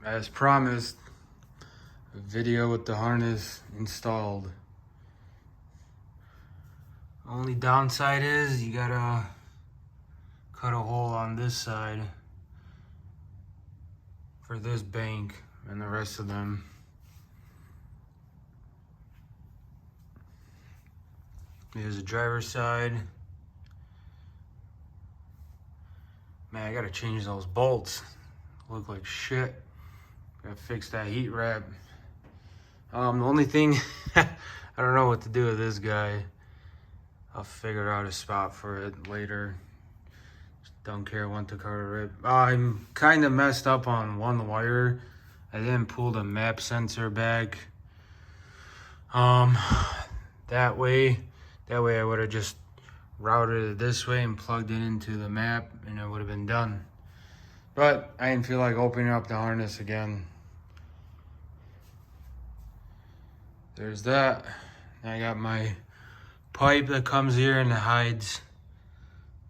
as promised, a video with the harness installed. Only downside is you gotta cut a hole on this side for this bank and the rest of them. Here's the driver's side. Man, I gotta change those bolts. Look like shit. Gotta fix that heat wrap. The only thing, I don't know what to do with this guy. I'll figure out a spot for it later. Just don't care when to cut it. I'm kind of messed up on one wire. I didn't pull the map sensor back. That way I would have just routed it this way and plugged it into the map and it would have been done. But I didn't feel like opening up the harness again. There's that. I got my pipe that comes here and it hides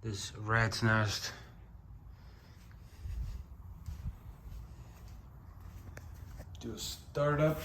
this rat's nest. Do a startup.